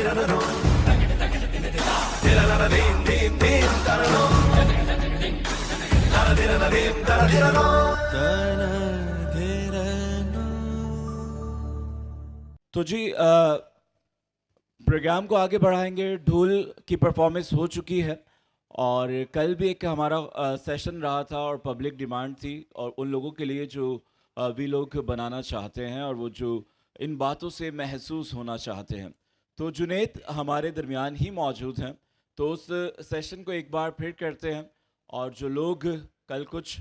तो जी प्रोग्राम को आगे बढ़ाएंगे। ढोल की परफॉर्मेंस हो चुकी है और कल भी एक हमारा सेशन रहा था और पब्लिक डिमांड थी और उन लोगों के लिए जो वी लोग बनाना चाहते हैं और वो जो इन बातों से महसूस होना चाहते हैं। तो जुनैद हमारे दरमियान ही मौजूद हैं, तो उस सेशन को एक बार फिर करते हैं। और जो लोग कल कुछ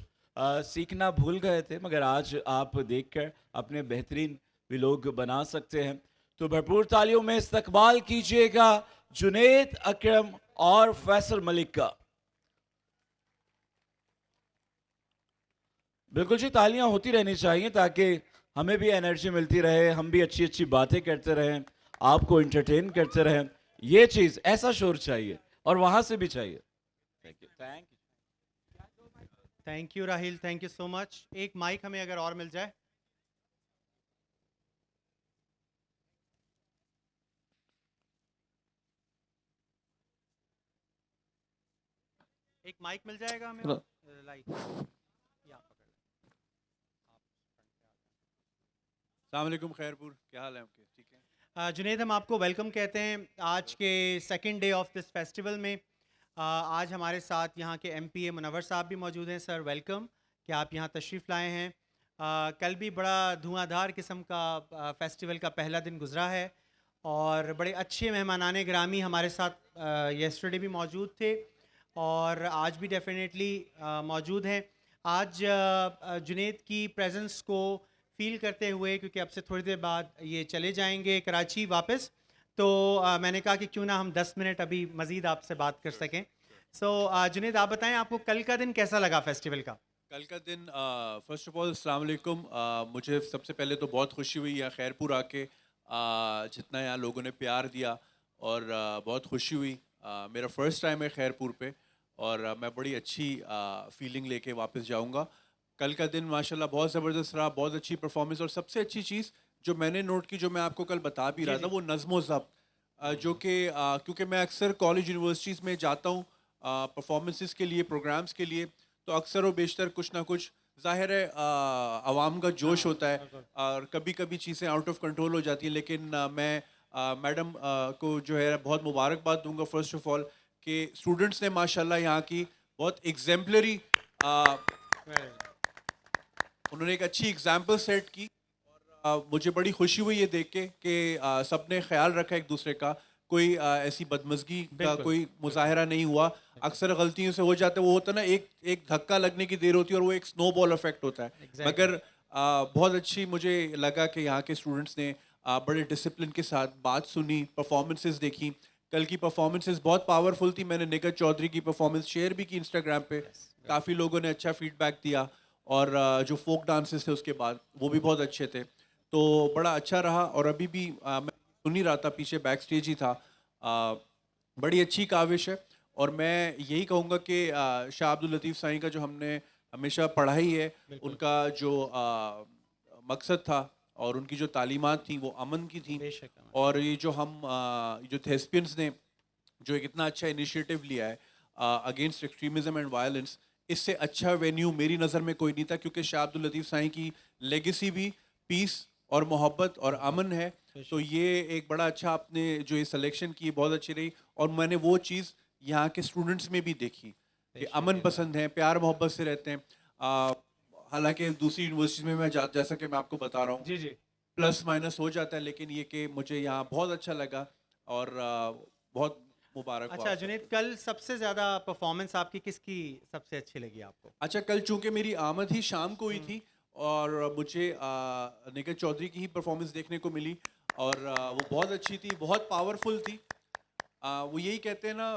सीखना भूल गए थे मगर आज आप देखकर अपने बेहतरीन भी लोग बना सकते हैं, तो भरपूर तालियों में इस्तकबाल कीजिएगा जुनैद अकरम और फैसल मलिक का। बिल्कुल जी, तालियां होती रहनी चाहिए ताकि हमें भी एनर्जी मिलती रहे, हम भी अच्छी अच्छी बातें करते रहें, आपको एंटरटेन करते रहें। ये चीज़, ऐसा शोर चाहिए और वहां से भी चाहिए। Thank you, thank you, thank you Rahil, thank you so much. एक माइक हमें अगर और मिल जाए। एक माइक मिल जाएगा हमें और लाइट या पकड़ लें आप। अस्सलाम वालेकुम खैरपुर, क्या हाल है आपके? ठीक है जुनैद, हम आपको वेलकम कहते हैं आज के second day of this festival में। आज हमारे साथ यहाँ के एमपीए मुनव्वर साहब भी मौजूद हैं। सर वेलकम कि आप यहाँ तशरीफ़ लाए हैं। कल भी बड़ा धुआंधार किस्म का फेस्टिवल का पहला दिन गुजरा है और बड़े अच्छे मेहमानाने ग्रामी हमारे साथ यस्टरडे भी मौजूद थे और आज भी डेफिनेटली मौजूद हैं। आज जुनैद की प्रेजेंस को फील करते हुए, क्योंकि अब से थोड़ी देर बाद ये चले जाएंगे कराची वापस, तो मैंने कहा कि क्यों ना हम 10 मिनट अभी मज़ीद आपसे बात कर सकें। सो जुनैद, आप बताएं आपको कल का दिन कैसा लगा फेस्टिवल का? कल का दिन फ़र्स्ट ऑफ ऑल अस्सलाम वालेकुम। मुझे सबसे पहले तो बहुत खुशी हुई यहाँ खैरपुर आके, जितना यहाँ लोगों ने प्यार दिया और बहुत खुशी हुई। मेरा फ़र्स्ट टाइम है खैरपुर पे और मैं बड़ी अच्छी फीलिंग लेके वापस जाऊँगा। कल का दिन माशाल्लाह बहुत ज़बरदस्त रहा, बहुत अच्छी परफॉर्मेंस और सबसे अच्छी चीज़ जो मैंने नोट की, जो मैं आपको कल बता भी रहा था, वो नज़्म व ज़ब्त, जो कि क्योंकि मैं अक्सर कॉलेज यूनिवर्सिटीज़ में जाता हूँ परफॉर्मेंसेस के लिए, प्रोग्राम्स के लिए, तो अक्सर व बेशतर कुछ ना कुछ ज़ाहिर है आवाम का जोश होता है और कभी कभी चीज़ें आउट ऑफ कंट्रोल हो जाती हैं। लेकिन मैं मैडम को जो है बहुत मुबारकबाद दूंगा फ़र्स्ट ऑफ ऑल कि स्टूडेंट्स ने माशाल्लाह यहाँ की बहुत एग्जाम्पलरी, उन्होंने एक अच्छी एग्जाम्पल सेट की और मुझे बड़ी खुशी हुई ये देख के कि सब ने ख्याल रखा एक दूसरे का, कोई ऐसी बदमज़गी का कोई मुजाहरा नहीं हुआ। अक्सर गलतियों से हो जाता है, वो होता है ना, एक एक धक्का लगने की देर होती है और वो एक स्नोबॉल इफेक्ट होता है। मगर बहुत अच्छी मुझे लगा कि यहाँ के स्टूडेंट्स ने बड़े डिसिप्लिन के साथ बात सुनी, परफॉर्मेंसेस देखी। कल की परफॉर्मेंसेस बहुत पावरफुल थी। मैंने निगत चौधरी की परफॉर्मेंस शेयर भी की इंस्टाग्राम पे, काफ़ी लोगों ने अच्छा फीडबैक दिया और जो फोक डांसेस थे उसके बाद वो भी बहुत अच्छे थे, तो बड़ा अच्छा रहा। और अभी भी मैं सुन ही रहा था, पीछे बैक स्टेज ही था। बड़ी अच्छी काविश है और मैं यही कहूँगा कि शाह अब्दुल लतीफ़ साईं का जो हमने हमेशा पढ़ा ही है, उनका जो मकसद था और उनकी जो तालीमात थी वो अमन की थी। और ये जो हम जो थेस्पियंस ने जो एक इतना अच्छा इनिशिएटिव लिया है अगेंस्ट एक्सट्रीमिज़म एंड वायलेंस, इससे अच्छा वेन्यू मेरी नज़र में कोई नहीं था, क्योंकि शाह अब्दुल लतीफ़ साईं की लेगेसी भी पीस और मोहब्बत और अमन है। तो ये एक बड़ा अच्छा आपने जो ये सिलेक्शन की, बहुत अच्छी रही। और मैंने वो चीज़ यहाँ के स्टूडेंट्स में भी देखी कि अमन पसंद है, प्यार मोहब्बत से रहते हैं। हालांकि दूसरी यूनिवर्सिटी में मैं जैसा कि मैं आपको बता रहा हूँ, जी जी, प्लस माइनस हो जाता है, लेकिन ये कि मुझे यहाँ बहुत अच्छा लगा और बहुत मुबारक हो अच्छा आप जुनैद, सबको। कल सबसे ज़्यादा परफॉर्मेंस आपकी किसकी सबसे अच्छी लगी आपको? अच्छा, कल चूंकि मेरी आमद ही शाम को हुई थी और मुझे निगत चौधरी की ही परफॉर्मेंस देखने को मिली और वो बहुत अच्छी थी, बहुत पावरफुल थी। वो यही कहते हैं ना,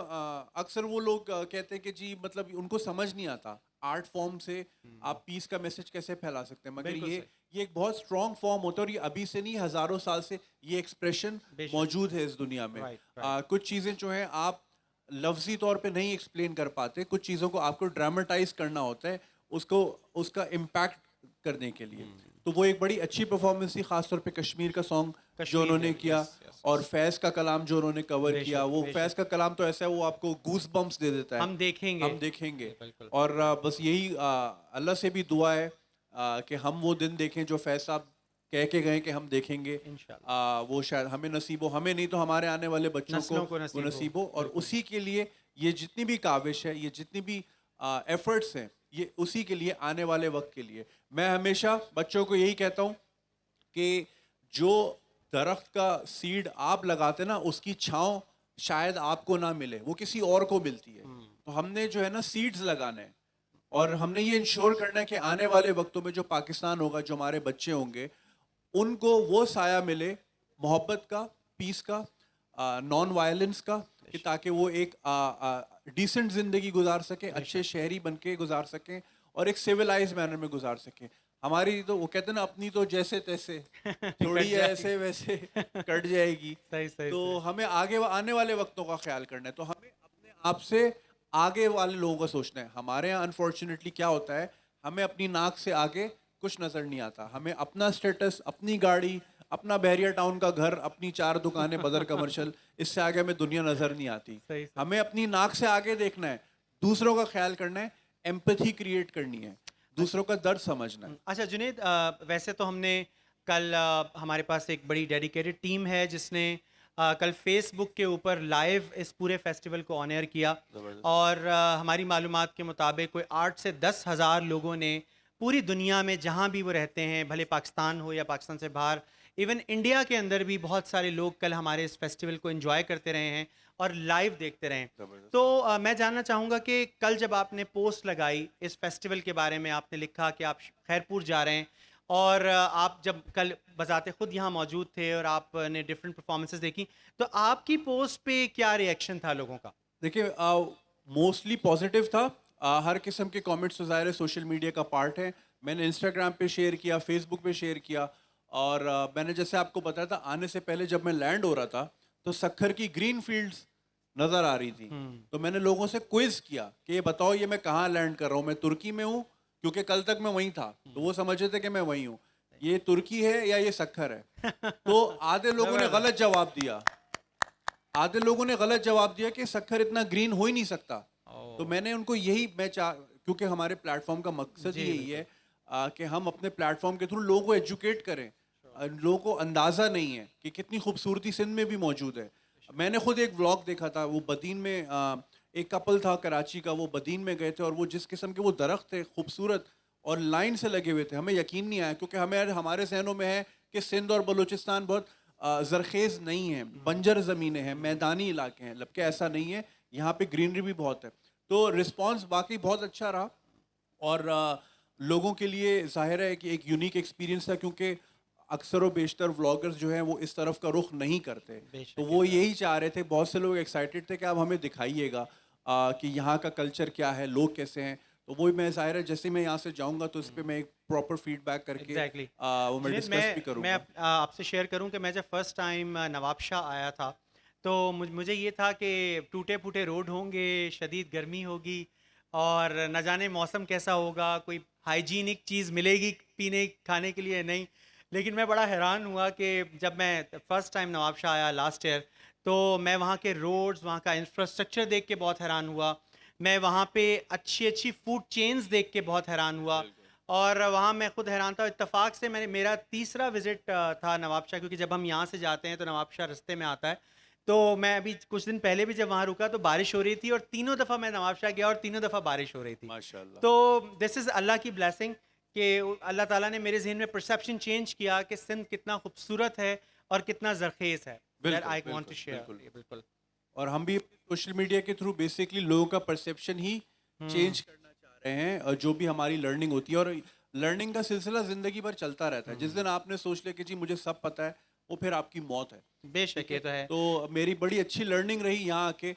अक्सर वो लोग कहते हैं कि जी मतलब उनको समझ नहीं आता आर्ट फॉर्म से आप पीस का मैसेज कैसे फैला सकते हैं, मगर बिल्कुल ये सही। ये एक बहुत स्ट्रॉन्ग फॉर्म होता है और ये अभी से नहीं, हज़ारों साल से ये एक्सप्रेशन बेशक। मौजूद है इस दुनिया में। Right right. कुछ चीज़ें जो हैं आप लफ्जी तौर पे नहीं एक्सप्लेन कर पाते, कुछ चीज़ों को आपको ड्रामेटाइज करना होता है उसको, उसका इम्पैक्ट करने के लिए। तो वो एक बड़ी अच्छी परफॉर्मेंस थी, खासतौर पे कश्मीर का सॉन्ग जो कश्मीर उन्होंने का, किया, yes, yes, और फैज़ का कलाम जो उन्होंने कवर बेशक, किया। वो बेशक। फैज़ का कलाम तो ऐसा है, वो आपको गूस बम्प्स दे देता है। हम देखेंगे। हम देखेंगे। बिल्कुल। और बस यही अल्लाह से भी दुआ है कि हम वो दिन देखें जो फैज़ साहब कह के गए कि हम देखेंगे। इंशाल्लाह। वो शायद हमें नसीब हो, हमें नहीं तो हमारे आने वाले बच्चों को नस्लों को वो नसीब हो। नसीब हो। और बिल्कुल। उसी के लिए ये जितनी भी काविश है, ये जितनी भी एफर्ट्स हैं, ये उसी के लिए, आने वाले वक्त के लिए। मैं हमेशा बच्चों को यही कहता हूँ कि जो दरख्त का सीड आप लगाते ना, उसकी छांव शायद आपको ना मिले, वो किसी और को मिलती है। तो हमने जो है ना सीड्स लगाने हैं, और हमने ये इंश्योर करना है कि आने वाले वक्तों में जो पाकिस्तान होगा, जो हमारे बच्चे होंगे, उनको वो साया मिले मोहब्बत का, पीस का, नॉन वायलेंस का, कि ताकि वो एक डिसेंट जिंदगी गुजार सके, अच्छे शहरी बन के गुजार सकें, और एक सिविलाइज मैनर में गुजार सकें। हमारी तो वो कहते हैं ना, अपनी तो जैसे तैसे, थोड़ी जाएगी। ऐसे वैसे कट जाएगी। सही सही तो सही। हमें आगे आने वाले वक्तों का ख्याल करना है। तो हमें अपने आप से आगे वाले लोगों का सोचना है। हमारे यहाँ अनफॉर्चुनेटली क्या होता है, हमें अपनी नाक से आगे कुछ नजर नहीं आता। हमें अपना स्टेटस, अपनी गाड़ी, अपना बहरिया टाउन का घर, अपनी 4 दुकानें, बदर कमर्शियल, इससे आगे हमें दुनिया नजर नहीं आती। सही सही। हमें अपनी नाक से आगे देखना है, दूसरों का ख्याल करना है, एम्पैथी क्रिएट करनी है, दूसरों का दर्द समझना है। अच्छा जुनेद, वैसे तो हमने कल हमारे पास एक बड़ी डेडिकेटेड टीम है जिसने कल फेसबुक के ऊपर लाइव इस पूरे फेस्टिवल को ऑन एयर किया, और हमारी मालूमात के मुताबिक कोई 8 से 10 हज़ार लोगों ने पूरी दुनिया में जहाँ भी वो रहते हैं, भले पाकिस्तान हो या पाकिस्तान से बाहर, इवन इंडिया के अंदर भी बहुत सारे लोग कल हमारे इस फेस्टिवल को एंजॉय करते रहे हैं और लाइव देखते रहे हैं। तो मैं जानना चाहूँगा कि कल जब आपने पोस्ट लगाई इस फेस्टिवल के बारे में, आपने लिखा कि आप खैरपुर जा रहे हैं, और आप जब कल बजाते खुद यहाँ मौजूद थे और आपने डिफरेंट परफॉर्मेंसेस देखी, तो आपकी पोस्ट पे क्या रिएक्शन था लोगों का? देखिए, मोस्टली पॉजिटिव था। हर किस्म के कमेंट्स तो ज़ाहिर है सोशल मीडिया का पार्ट है। मैंने इंस्टाग्राम पे शेयर किया, फेसबुक पे शेयर किया, और मैंने जैसे आपको बताया था, आने से पहले जब मैं लैंड हो रहा था तो सक्खर की ग्रीन फील्ड्स नज़र आ रही थी। तो मैंने लोगों से क्विज किया कि ये बताओ, ये मैं कहाँ लैंड कर रहा हूँ, मैं तुर्की में हूँ, क्योंकि कल तक मैं वहीं था, तो वो समझ रहे थे कि मैं वहीं हूँ, ये तुर्की है या ये सक्खर है। तो आधे लोगों ने गलत जवाब दिया, आधे लोगों ने गलत जवाब दिया कि सक्खर इतना ग्रीन हो ही नहीं सकता। तो मैंने उनको यही, क्योंकि हमारे प्लेटफॉर्म का मकसद ही यही है कि हम अपने प्लेटफॉर्म के थ्रू लोगों को एजुकेट करें। लोगों को अंदाज़ा नहीं है कि कितनी खूबसूरती सिंध में भी मौजूद है। मैंने खुद एक व्लॉग देखा था, वो बदीन में एक कपल था कराची का, वो बदीन में गए थे, और वो जिस किस्म के वो दरख्त थे खूबसूरत और लाइन से लगे हुए थे, हमें यकीन नहीं आया, क्योंकि हमारे जहनों में है कि सिंध और बलूचिस्तान बहुत ज़रखेज़ नहीं है, बंजर ज़मीनें हैं, मैदानी इलाके हैं, जबकि ऐसा नहीं है, यहाँ पे ग्रीनरी भी बहुत है। तो रिस्पॉन्स वाकई बहुत अच्छा रहा, और लोगों के लिए ज़ाहिर है कि एक यूनिक एक्सपीरियंस था, क्योंकि अक्सर व बेशतर व्लॉगर्स जो हैं वो इस तरफ का रुख नहीं करते। बेशक तो वो यही चाह रहे थे, बहुत से लोग एक्साइटेड थे कि आप हमें दिखाइएगा कि यहाँ का कल्चर क्या है, लोग कैसे हैं। तो वो मैं ज़ाहिर है जैसे मैं यहाँ से जाऊँगा तो इस पे मैं एक प्रॉपर फीडबैक करके एग्जैक्टली। वो मैं डिस्कस भी करूँगा। आपसे शेयर करूं कि मैं जब फर्स्ट टाइम नवाबशाह आया था, तो मुझे ये था कि टूटे फूटे रोड होंगे, शदीद गर्मी होगी, और न जाने मौसम कैसा होगा, कोई हाइजीनिक चीज़ मिलेगी पीने खाने के लिए नहीं। लेकिन मैं बड़ा हैरान हुआ कि जब मैं फर्स्ट टाइम नवाबशाह आया लास्ट ईयर, तो मैं वहाँ के रोड्स, वहाँ का इंफ्रास्ट्रक्चर देख के बहुत हैरान हुआ। मैं वहाँ पे अच्छी अच्छी फूड चेन्स देख के बहुत हैरान हुआ, और वहाँ मैं खुद हैरान था। इत्तेफाक से मेरा तीसरा विज़िट था नवाबशाह, क्योंकि जब हम यहाँ से जाते हैं तो नवाबशाह रास्ते में आता है। तो मैं अभी कुछ दिन पहले भी जब वहाँ रुका तो बारिश हो रही थी, और तीनों दफ़ा मैं नवाबशाह गया और तीनों दफ़ा बारिश हो रही थी। माशाल्लाह। तो दिस इज़ अल्लाह की ब्लेसिंग कि अल्लाह ताला ने मेरे जहन में परसेप्शन चेंज किया कि सिंध कितना खूबसूरत है और कितना जरखेज़ है। That I want to share. बिल्कुल। और हम भी सोशल मीडिया के थ्रू बेसिकली लोगों का परसेप्शन ही चेंज करना चाह रहे हैं, और जो भी हमारी लर्निंग होती है, और लर्निंग का सिलसिला ज़िंदगी भर चलता रहता है। जिस दिन आपने सोच लिया कि जी मुझे सब पता है, वो फिर आपकी मौत है। बेशक ये तो है। तो मेरी बड़ी अच्छी लर्निंग रही यहाँ आके।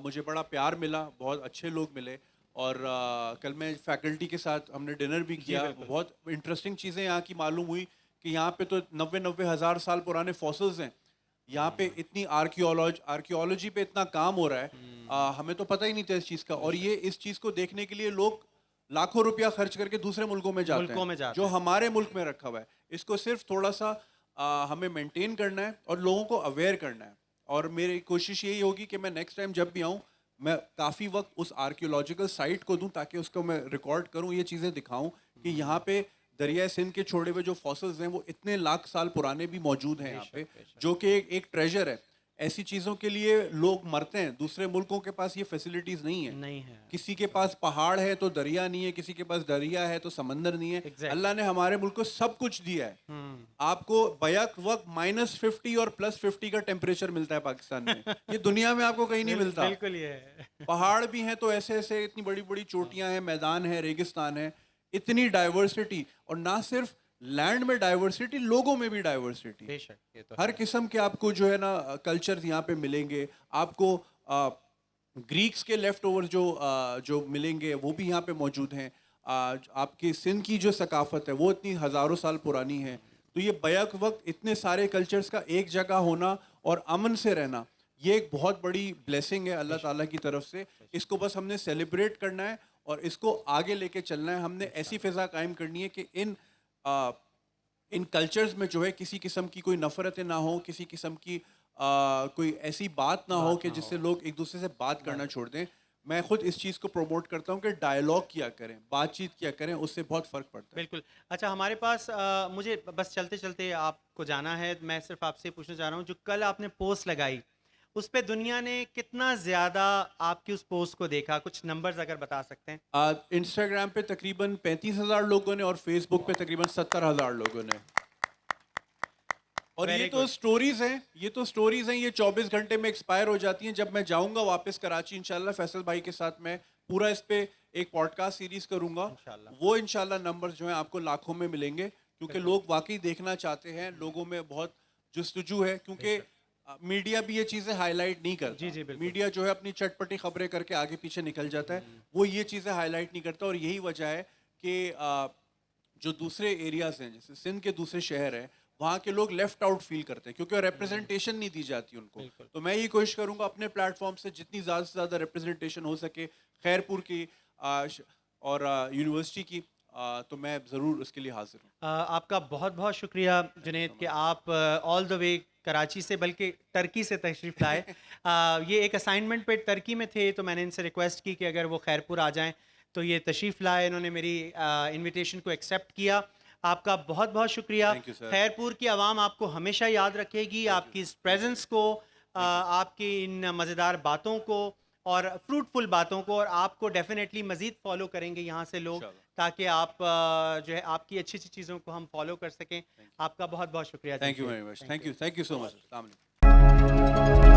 मुझे बड़ा प्यार मिला, बहुत अच्छे लोग मिले, और कल मैं फैकल्टी के साथ हमने डिनर भी किया। बहुत इंटरेस्टिंग चीज़ें यहाँ की मालूम हुई कि यहाँ पे तो 90 हज़ार साल पुराने फॉसिल्स हैं। यहाँ पे इतनी आर्कियोलॉजी पे इतना काम हो रहा है, हमें तो पता ही नहीं था इस चीज़ का। और ये इस चीज़ को देखने के लिए लोग लाखों रुपया खर्च करके दूसरे मुल्कों में जाते मुल्कों में हैं जाते जो हैं। हमारे मुल्क में रखा हुआ है। इसको सिर्फ थोड़ा सा हमें मेंटेन करना है और लोगों को अवेयर करना है। और मेरी कोशिश यही होगी कि मैं नेक्स्ट टाइम जब भी आऊँ मैं काफ़ी वक्त उस आर्कियोलॉजिकल साइट को दूं ताकि उसको मैं रिकॉर्ड करूं, ये चीज़ें दिखाऊं कि यहाँ पे दरिया सिंध के छोड़े हुए जो फॉसिल्स हैं वो इतने लाख साल पुराने भी मौजूद हैं यहाँ पे, जो कि एक ट्रेजर है। ऐसी चीज़ों के लिए लोग मरते हैं, दूसरे मुल्कों के पास ये फैसिलिटीज़ नहीं है। नहीं है। किसी के पास पहाड़ है तो दरिया नहीं है, किसी के पास दरिया है तो समंदर नहीं है। Exactly. अल्लाह ने हमारे मुल्क को सब कुछ दिया है। आपको बैक वक्त -50 और +50 का टेम्परेचर मिलता है पाकिस्तान में, ये दुनिया में आपको कहीं नहीं मिलता। बिल्कुल ये है। पहाड़ भी हैं तो ऐसे ऐसे इतनी बड़ी बड़ी चोटियां हैं, मैदान है, रेगिस्तान है, इतनी डाइवर्सिटी। और ना सिर्फ लैंड में डाइवर्सिटी, लोगों में भी डाइवर्सिटी। बेशक ये तो हर है। किस्म के आपको जो है ना कल्चर यहाँ पे मिलेंगे। आपको ग्रीक्स के लेफ्ट ओवर जो मिलेंगे वो भी यहाँ पे मौजूद हैं। आपकी सिंध की जो सकाफत है वो इतनी हज़ारों साल पुरानी है। तो ये बैक वक्त इतने सारे कल्चर्स का एक जगह होना और अमन से रहना, ये एक बहुत बड़ी ब्लेसिंग है अल्लाह ताला की तरफ से। इसको बस हमने सेलिब्रेट करना है और इसको आगे लेके चलना है। हमने ऐसी फ़िज़ा कायम करनी है कि इन कल्चर्स में जो है किसी किस्म की कोई नफ़रतें ना हो, किसी किस्म की कोई ऐसी बात ना हो कि जिससे लोग एक दूसरे से बात करना छोड़ दें। मैं खुद इस चीज़ को प्रमोट करता हूँ कि डायलॉग किया करें, बातचीत किया करें, उससे बहुत फ़र्क पड़ता है। बिल्कुल। अच्छा, हमारे पास मुझे बस चलते चलते आपको जाना है। मैं सिर्फ आपसे पूछना चाह रहा हूँ, जो कल आपने पोस्ट लगाई उस पे दुनिया ने कितना ज़्यादा आपकी उस पोस्ट को देखा? कुछ नंबर्स अगर बता सकते हैं। इंस्टाग्राम पे तकरीबन 35,000 लोगों ने और फेसबुक पे तकरीबन 70,000 लोगों ने। और Very ये तो good. स्टोरीज हैं, ये 24 घंटे में एक्सपायर हो जाती हैं। जब मैं जाऊंगा वापस कराची इंशाल्लाह, फैसल भाई के साथ मैं पूरा इस पे एक पॉडकास्ट सीरीज करूंगा। इंशाल्लाह। वो इंशाल्लाह नंबर्स जो हैं आपको लाखों में मिलेंगे, क्योंकि लोग वाकई देखना चाहते हैं। लोगों में बहुत जुस्तजू है, क्योंकि मीडिया भी ये चीज़ें हाईलाइट नहीं करता। जी, जी, बिल्कुल। मीडिया जो है अपनी चटपटी खबरें करके आगे पीछे निकल जाता है, वो ये चीज़ें हाईलाइट नहीं करता। और यही वजह है कि जो दूसरे एरियाज हैं, जैसे सिंध के दूसरे शहर हैं, वहाँ के लोग लेफ्ट आउट फील करते हैं क्योंकि रिप्रेजेंटेशन नहीं दी जाती उनको। तो मैं ये कोशिश करूँगा अपने प्लेटफॉर्म से जितनी ज़्यादा से ज़्यादा रिप्रेजेंटेशन हो सके खैरपुर की और यूनिवर्सिटी की, तो मैं ज़रूर उसके लिए हाजिर हूँ। आपका बहुत बहुत शुक्रिया जुनैद कि आप ऑल द वे कराची से, बल्कि टर्की से तशरीफ़ लाए। ये एक असाइनमेंट पे टर्की में थे, तो मैंने इनसे रिक्वेस्ट की कि अगर वो खैरपुर आ जाएं, तो ये तशरीफ़ लाए। इन्होंने मेरी इनविटेशन को एक्सेप्ट किया। आपका बहुत बहुत शुक्रिया। Thank you, sir. खैरपुर की आवाम आपको हमेशा याद रखेगी, आपकी इस प्रेजेंस को, आपकी इन मज़ेदार बातों को और फ्रूटफुल बातों को, और आपको डेफिनेटली मज़ीद फॉलो करेंगे यहाँ से लोग, ताकि आप जो है आपकी अच्छी अच्छी चीज़ों को हम फॉलो कर सकें। आपका बहुत बहुत शुक्रिया। Thank you very much. Thank you so much. अस्सलाम वालेकुम।